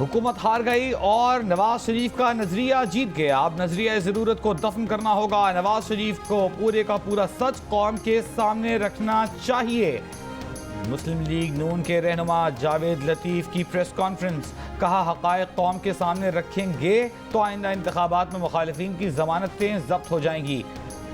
हुकूमत हार गई और नवाज शरीफ का नजरिया जीत गया। अब नजरिया ज़रूरत को दफन करना होगा। नवाज शरीफ को पूरे का पूरा सच कौम के सामने रखना चाहिए। मुस्लिम लीग नून के रहनुमा जावेद लतीफ़ की प्रेस कॉन्फ्रेंस, कहा हक़ाइक़ कौम के सामने रखेंगे तो आइंदा इंतखाबात में मुखालिफिन की ज़मानतें जब्त हो जाएंगी।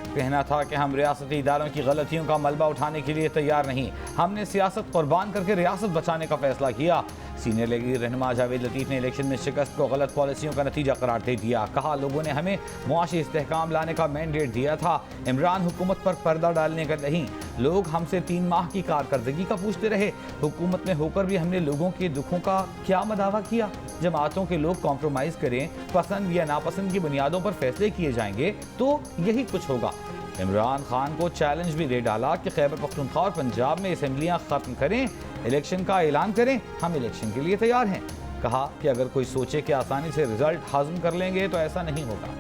कहना था कि हम रियासती इदारों की गलतियों का मलबा उठाने के लिए तैयार नहीं, हमने सियासत कुर्बान करके रियासत बचाने का फैसला किया। सीनियर लीगी रहनुमा जावेद लतीफ़ ने इलेक्शन में शिकस्त को गलत पॉलिसियों का नतीजा करार दे दिया। कहा लोगों ने हमें मुआशी इस्तेहकाम लाने का मैंडेट दिया था, इमरान हुकूमत पर पर्दा डालने का नहीं। लोग हमसे 3 माह की कारकर्दगी का पूछते रहे, हुकूमत में होकर भी हमने लोगों के दुखों का क्या मदावा किया। जमातों के लोग कॉम्प्रोमाइज़ करें, पसंद या नापसंद की बुनियादों पर फैसले किए जाएंगे तो यही कुछ होगा। इमरान खान को चैलेंज भी दे डाला कि खैबर पख्तूनख्वा और पंजाब में असेंबलियां खत्म करें, इलेक्शन का ऐलान करें, हम इलेक्शन के लिए तैयार हैं। कहा कि अगर कोई सोचे कि आसानी से रिजल्ट हासिल कर लेंगे तो ऐसा नहीं होगा।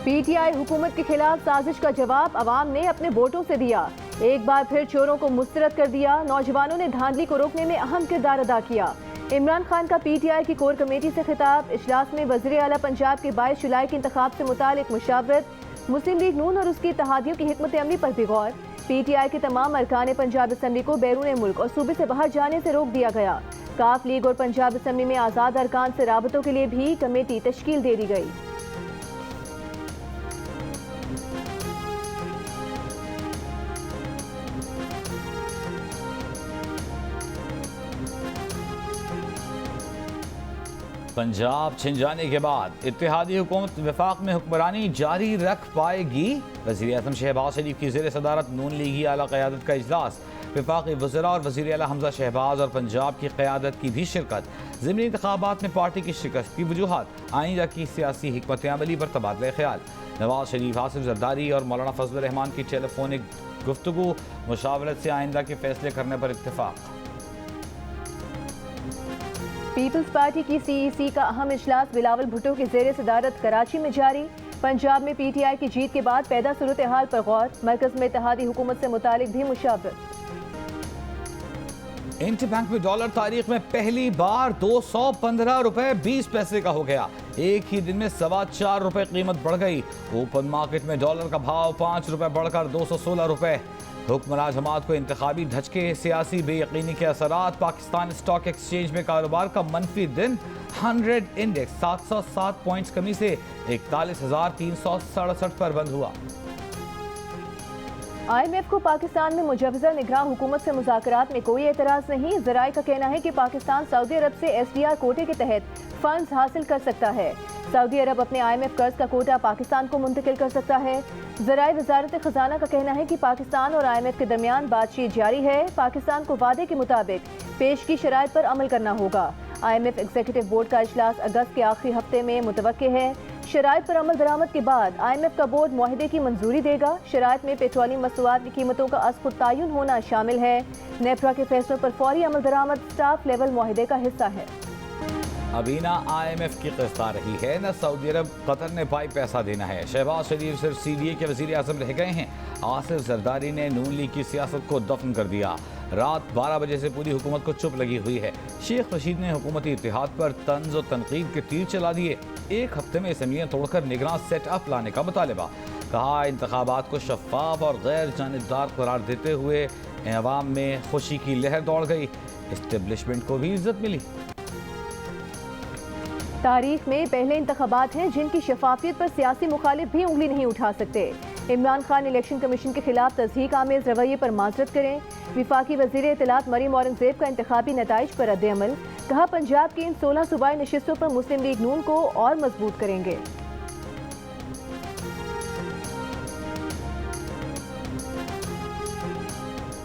पीटीआई हुकूमत के खिलाफ साजिश का जवाब अवाम ने अपने वोटों से दिया। एक बार फिर चोरों को मुस्तरद कर दिया। नौजवानों ने धांधली को रोकने में अहम किरदार अदा किया। इमरान खान का पीटीआई की कोर कमेटी से खिताब। इजलास में वज़ीर आला पंजाब के 22 जुलाई के इंतखाब से मुतालिक मुशावरत। मुस्लिम लीग नून और उसकी इत्तेहादियों की हिकमत अमली पर भी गौर। पीटीआई के तमाम अरकान पंजाब असम्बली को बैरून मुल्क और सूबे से बाहर जाने से रोक दिया गया। काफ लीग और पंजाब असम्बली में आज़ाद अरकान से राबतों के लिए भी कमेटी तश्कील दे दी गई। पंजाब छिन जाने के बाद इत्तेहादी हुकूमत वफाक में हुक्मरानी जारी रख पाएगी। वज़ीर आज़म शहबाज शरीफ की ज़ेर सदारत नून लीगी आला क़यादत का इजलास। वफाकी वज़रा और वज़ीर आला हमज़ा शहबाज और पंजाब की क़यादत की भी शिरकत। ज़िमनी इंतखाबात में पार्टी की शिकस्त की वजूहात, आइंदा की सियासी हिकमत अमली पर तबादला ख्याल। नवाज शरीफ, आसिफ जरदारी और मौलाना फजल रहमान की टेलीफोनिक गुफ्तगू। मुशावरत से आइंदा के फैसले करने पर इत्तेफाक। पीपल्स पार्टी की सीईसी का अहम इजलास बिलावल भुट्टो की ज़ेर सदारत कराची में जारी। पंजाब में पीटीआई की जीत के बाद पैदा सूरत हाल पर गौर। मरकज में इत्तेहादी हुकूमत से मुतालिक भी मुशावरत। इंटर बैंक में डॉलर तारीख में पहली बार 215 रुपए 20 पैसे का हो गया। एक ही दिन में 4.25 रुपए कीमत बढ़ गई। ओपन मार्केट में डॉलर का भाव 5 रुपए बढ़कर 216 रुपए। हुक्मरान जमात को इंतखाबी धचके, सियासी बेयकीनी के असरात। पाकिस्तान स्टॉक एक्सचेंज में कारोबार का मनफी दिन। 100 इंडेक्स 707 पॉइंट्स कमी से 41,367 पर बंद हुआ। IMF को पाकिस्तान में मुजव्वज़ा निगरान हुकूमत से मुज़ाकरात में कोई एतराज़ नहीं। ज़राए का कहना है कि पाकिस्तान सऊदी अरब से SDR कोटे के तहत फंड्स हासिल कर सकता है। सऊदी अरब अपने IMF कर्ज का कोटा पाकिस्तान को मुंतकिल कर सकता है। ज़राए वज़ारत ख़जाना का कहना है कि पाकिस्तान और IMF के दरमियान बातचीत जारी है। पाकिस्तान को वादे के मुताबिक पेश की शराइत पर अमल करना होगा। IMF एग्जीक्यूटिव बोर्ड का इजलास अगस्त के आखिरी हफ्ते में मुतवक्के है। शराइत पर अमल दरामद के बाद IMF का बोर्ड मुआहदे की मंजूरी देगा। शराइत में पेट्रोलियम मसनूआत की कीमतों का अज़ खुद तयन होना शामिल है। नेपरा के फैसलों पर फौरी अमल दरामद स्टाफ लेवल मुआहदे का हिस्सा है। अभी ना IMF की किस्त आ रही है, न सऊदी अरब कतर ने पाई पैसा देना है। शहबाज शरीफ सिर्फ CDA के वज़ीर आज़म रह गए हैं। आसिफ जरदारी ने नून लीग की सियासत को दफन कर दिया। रात 12 बजे से पूरी हुकूमत को चुप लगी हुई है। शेख रशीद ने हुकूमती इत्तेहाद पर तंज और तनकीद के तीर चला दिए। एक हफ्ते में असेंबलियाँ तोड़कर निगरान सेटअप लाने का मुतालबा। कहा इंतखाबात को शफाफ और गैर जानिबदार करार देते हुए अवाम में खुशी की लहर दौड़ गई। इस्टेब्लिशमेंट को भी इज्जत मिली। तारीख में पहले इंतखाबात हैं जिनकी शफाफियत पर सियासी मुखालिफ भी उंगली नहीं उठा सकते। इमरान खान इलेक्शन कमीशन के खिलाफ तज़हीक आमेज़ रवैये पर माजरत करें। विफाकी वज़ीर इत्तलात मरीम औरंगज़ेब का इंतखाबी नताइज पर रद्द-ए-अमल। कहा पंजाब की इन 16 सूबाई नशिस्तों पर मुस्लिम लीग नून को और मजबूत करेंगे।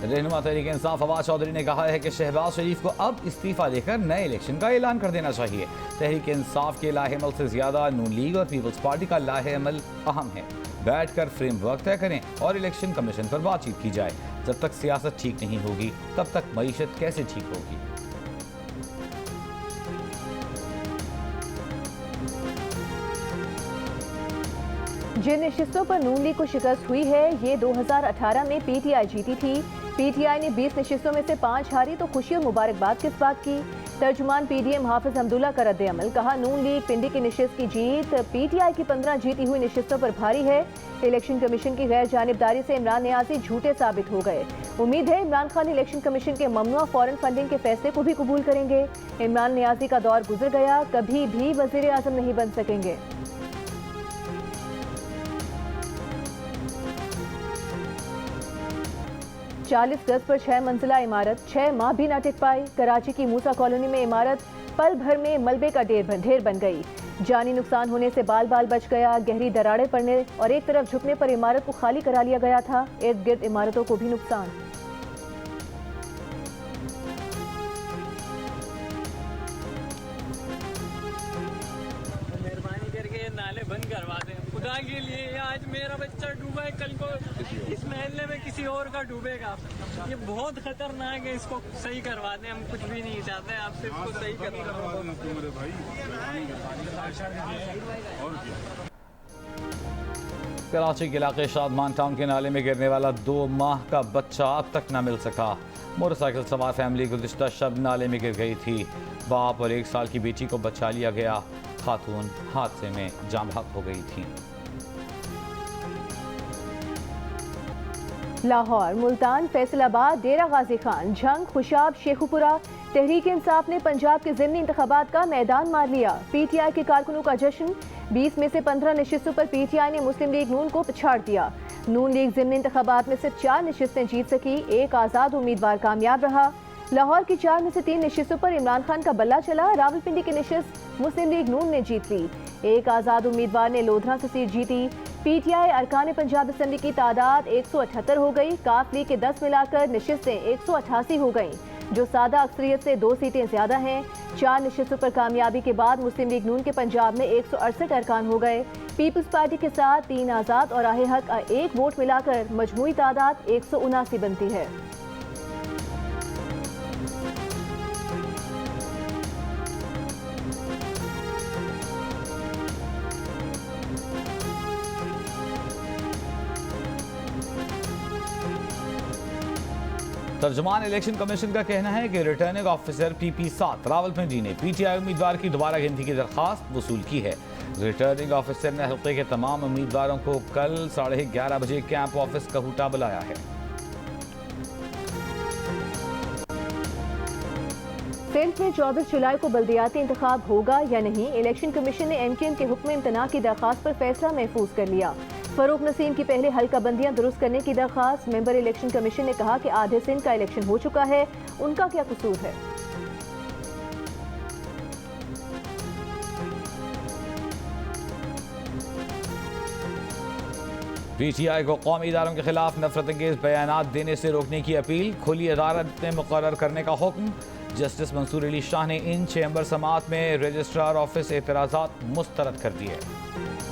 रहनुमा तहरीक इंसाफ फवाद चौधरी ने कहा है कि शहबाज शरीफ को अब इस्तीफा देकर नए इलेक्शन का ऐलान कर देना चाहिए। तहरीक इंसाफ के लाहेअमल से ज्यादा नून लीग और पीपल्स पार्टी का लाहेअमल अहम है। बैठकर फ्रेमवर्क तय करें और इलेक्शन कमीशन पर बातचीत की जाए। जब तक सियासत ठीक नहीं होगी तब तक मईशत कैसे ठीक होगी। जिन नशिस्तों पर नून लीग को शिकस्त हुई है ये 2018 में PTI जीती थी। PTI ने 20 नशिस्तों में से 5 हारी तो खुशी और मुबारकबाद किस बात की। तर्जुमान पीडीएम हाफिज हमदुल्ला का रद्द अमल, कहा नून लीग पिंडी की नशिस्त की जीत पीटीआई की 15 जीती हुई नशिस्तों पर भारी है। इलेक्शन कमीशन की गैर जानिबदारी से इमरान नियाजी झूठे साबित हो गए। उम्मीद है इमरान खान इलेक्शन कमीशन के ममनुआ फॉरेन फंडिंग के फैसले को भी कबूल करेंगे। इमरान नियाजी का दौर गुजर गया, कभी भी वजीर आजम नहीं बन सकेंगे। चालीस गज पर 6 मंजिला इमारत 6 माह भी न टिक पाई। कराची की मूसा कॉलोनी में इमारत पल भर में मलबे का ढेर बन गई। जानी नुकसान होने से बाल बाल बच गया। गहरी दरारें पड़ने और एक तरफ झुकने पर इमारत को खाली करा लिया गया था। इर्द गिर्द इमारतों को भी नुकसान। मेहरबानी करके ये नाले बंद करवा दें खुदा के लिए। आज मेरा बच्चा डूबा है, कल को इस महल्ले में किसी और का डूबेगा। ये बहुत खतरनाक है, इसको सही करवा दें। हम कुछ भी नहीं चाहते, आपसे इसको सही कराची के इलाके शादमान टाउन के नाले में गिरने वाला 2 माह का बच्चा अब तक न मिल सका। मोटरसाइकिल सवार फैमिली गुज़िश्ता शब नाले में गिर गई थी। बाप और 1 साल की बेटी को बचा लिया गया। खातून हादसे में जाँ बहक हो गई थी। लाहौर, मुल्तान, फैसलाबाद, डेरा गाजी खान, झंग, खुशाब, शेखुपुरा तहरीक इंसाफ ने पंजाब के ज़िमनी इंतखाबात का मैदान मार लिया। पीटीआई के कारकुनों का जश्न। 20 में से 15 नशिस्तों पर पीटीआई ने मुस्लिम लीग नून को पछाड़ दिया। नून लीग ज़िमनी इंतखाबात में सिर्फ 4 नशिस्तें जीत सकी। एक आज़ाद उम्मीदवार कामयाब रहा। लाहौर की 4 में से 3 नशिस्तों पर इमरान खान का बल्ला चला। रावलपिंडी की नशिस्त मुस्लिम लीग नून ने जीत ली। एक आज़ाद उम्मीदवार ने लोधरा से सीट जीती। पीटीआई अरकान पंजाब असम्बली की तादाद 178 हो गई। काफ लीग के 10 मिलाकर नशिस्तें 188 हो गईं, जो सादा अक्सरियत से 2 सीटें ज्यादा हैं। 4 नशिस्तों पर कामयाबी के बाद मुस्लिम लीग नून के पंजाब में 168 अरकान हो गए। पीपल्स पार्टी के साथ 3 आज़ाद और राहे हक 1 वोट मिलाकर मजमूई तादाद 179 बनती है। तर्जुमान इलेक्शन कमीशन का कहना है कि रिटर्निंग ऑफिसर PP7 रावलपिंडी ने पीटीआई उम्मीदवार की दोबारा गिनती की दरखास्त वसूल की है। रिटर्निंग ऑफिसर ने हल्के के तमाम उम्मीदवारों को कल 11:30 बजे कैंप ऑफिस कहूटा बुलाया है। सिंध में 24 जुलाई को बल्दियाती इंतखाब होगा या नहीं, इलेक्शन कमीशन ने MKM के हुक्म इम्तना की दरखास्त पर फैसला महफूज कर लिया। फरूक नसीम की पहले हल्का बंदियां दुरुस्त करने की दरखास्त। मेंबर इलेक्शन कमीशन ने कहा कि आधे सिंध का इलेक्शन हो चुका है, उनका क्या कसूर है। पीटीआई को कौमी इदारों के खिलाफ नफरत अंगेज बयानात देने से रोकने की अपील। खुली अदालत में मुकर्रर करने का हुक्म। जस्टिस मंसूर अली शाह ने इन चैम्बर समात में रजिस्ट्रार ऑफिस एतराज़ात मुस्तरद कर दिए।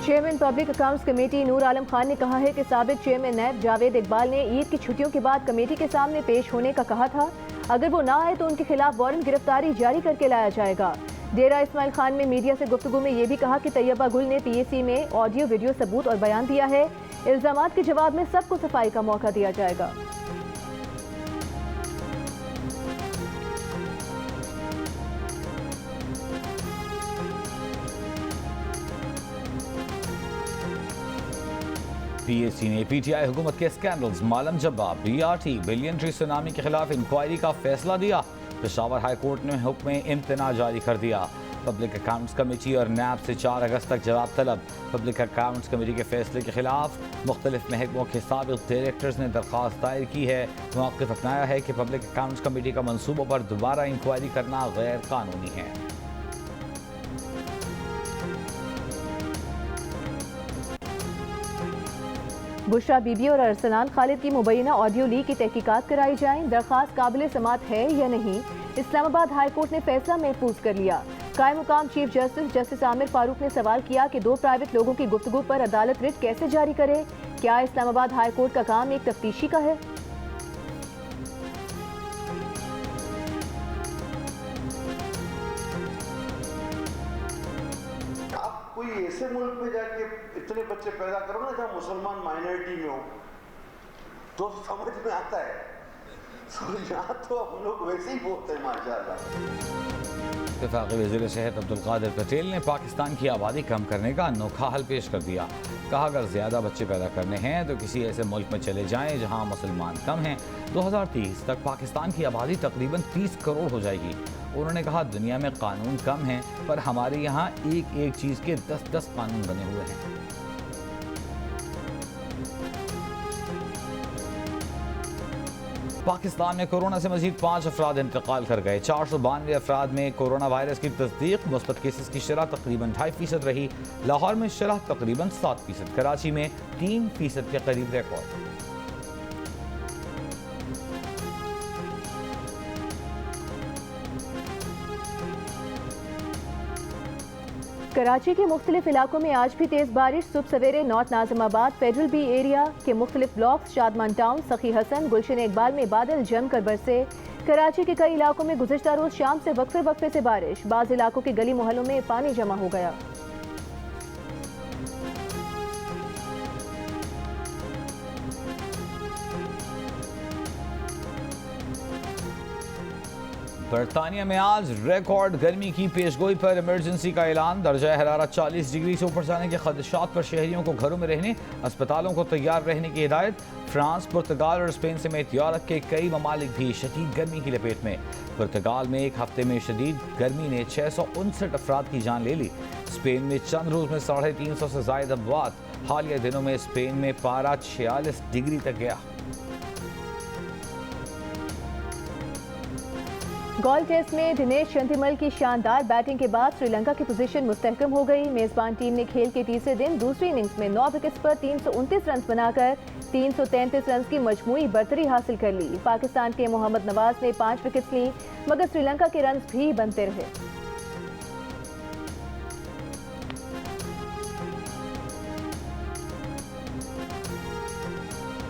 Chairman public accounts committee Noor Alam Khan ने कहा है कि साबिक चेयरमैन नैब जावेद इकबाल ने ईद की छुट्टियों के बाद कमेटी के सामने पेश होने का कहा था। अगर वो ना आए तो उनके खिलाफ वारंट गिरफ्तारी जारी करके लाया जाएगा। डेरा इस्माइल खान में मीडिया से गुफ्तगू में ये भी कहा कि तैयबा गुल ने PAC में ऑडियो वीडियो सबूत और बयान दिया है। इल्जामात के जवाब में सबको सफाई का मौका दिया जाएगा। PAC ने पीटीआई हुकूमत के स्कैंडल्स मालम जब्बा BRT बिलियन ट्री सुनामी के खिलाफ इंक्वायरी का फैसला दिया। पेशावर हाई कोर्ट ने हुक्म इम्तना जारी कर दिया। पब्लिक अकाउंट्स कमेटी और नैब से 4 अगस्त तक जवाब तलब। पब्लिक अकाउंट्स कमेटी के फैसले के खिलाफ मुख्तलिफ महकमों के साबिक डायरेक्टर्स ने दरख्वास्त दायर की है। मौक़िफ़ अपनाया है कि पब्लिक अकाउंट्स कमेटी का मनसूबों पर दोबारा इंक्वायरी करना गैर कानूनी है। बुशरा बीबी और अरसलान खालिद की मुबैना ऑडियो लीक की तहकीकात कराई जाएं। दरख्वास्त काबिल समात है या नहीं, इस्लामाबाद हाई कोर्ट ने फैसला महफूज कर लिया। कायम मुकाम चीफ जस्टिस आमिर फारूक ने सवाल किया कि 2 प्राइवेट लोगों की गुफ्तगू पर अदालत रिट कैसे जारी करे। क्या इस्लामाबाद हाई कोर्ट का काम एक तफ्तीशी का है? कोई ऐसे मुल्क में जाके इतने बच्चे पैदा करो ना जहाँ मुसलमान माइनॉरिटी में हो, तो समझ में आता है। तो यहाँ तो हम लोग वैसे ही बोलते हैं माशाल्लाह। वफाकी वज़ीर सेहत अब्दुल कादिर पटेल ने पाकिस्तान की आबादी कम करने का अनोखा हल पेश कर दिया। कहा, अगर ज़्यादा बच्चे पैदा करने हैं तो किसी ऐसे मुल्क में चले जाएं जहां मुसलमान कम हैं। 2030 तक पाकिस्तान की आबादी तकरीबन 30 करोड़ हो जाएगी। उन्होंने कहा, दुनिया में कानून कम हैं पर हमारे यहाँ एक एक चीज़ के 10-10 कानून बने हुए हैं। पाकिस्तान में कोरोना से मजीद 5 अफराद इंतकाल कर गए। 492 अफराद में कोरोना वायरस की तस्दीक। मुस्बत केसेस की शरह तकरीबन 2.5% रही। लाहौर में शरह तकरीबन 7%, कराची में 3% के करीब रिकॉर्ड। कराची के मुख्तलिफ इलाकों में आज भी तेज बारिश। सुबह सवेरे north Nazimabad, federal B area के मुख्तलिफ ब्लॉक्स, शादमान टाउन, सखी हसन, गुलशन इकबाल में बादल जमकर बरसे। कराची के कई इलाकों में गुज़िश्ता रोज शाम से वक्फे वक्फे से बारिश। बाज़ इलाकों के गली मोहल्लों में पानी जमा हो गया। बरतानिया में आज रिकॉर्ड गर्मी की पेशगोई पर इमरजेंसी का ऐलान। दर्जा हरारत 40 डिग्री से ऊपर जाने के खदशात पर शहरियों को घरों में रहने, अस्पतालों को तैयार रहने की हिदायत। फ्रांस, पुर्तगाल और स्पेन समेत यूरोप के कई ममालिक भी शदीद गर्मी की लपेट में। पुर्तगाल में एक हफ्ते में शदीद गर्मी ने 659 अफराद की जान ले ली। स्पेन में चंद रोज में 350 से ज्यादा अमवात। हालिया दिनों में स्पेन में पारा 46 डिग्री तक गया। गोल्ड टेस्ट में दिनेश चंदीमल की शानदार बैटिंग के बाद श्रीलंका की पोजीशन मुस्तहकम हो गई। मेजबान टीम ने खेल के तीसरे दिन दूसरी इनिंग्स में 9 विकेट्स पर 329 रन बनाकर 333 रन की मजमूई बर्तरी हासिल कर ली। पाकिस्तान के मोहम्मद नवाज ने 5 विकेट्स ली, मगर श्रीलंका के रन भी बनते रहे।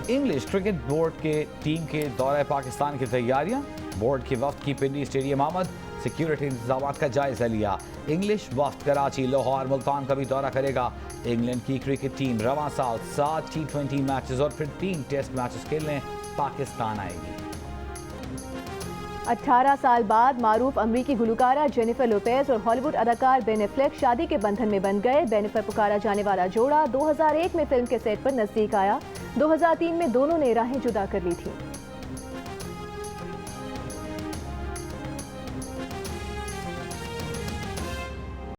इंग्लिश क्रिकेट बोर्ड के टीम के दौरे पाकिस्तान की तैयारियां। बोर्ड के वफ्द की पिंडी स्टेडियम आमद, सिक्योरिटी इंतजाम का जायजा लिया। इंग्लिश वफ्द कराची, लाहौर, मुल्तान का भी दौरा करेगा। इंग्लैंड की क्रिकेट टीम रवां साल 7 T20 मैचेस और फिर 3 टेस्ट मैचेस खेलने पाकिस्तान आएगी। 18 साल बाद मारूफ अमरीकी गुलकारा जेनिफर लोपेज और हॉलीवुड अदाकार बेन एफ्लेक शादी के बंधन में बन गए। बेनिफर पुकारा जाने वाला जोड़ा 2001 में फिल्म के सेट पर नजदीक आया। 2003 में दोनों ने राहें जुदा कर ली थी।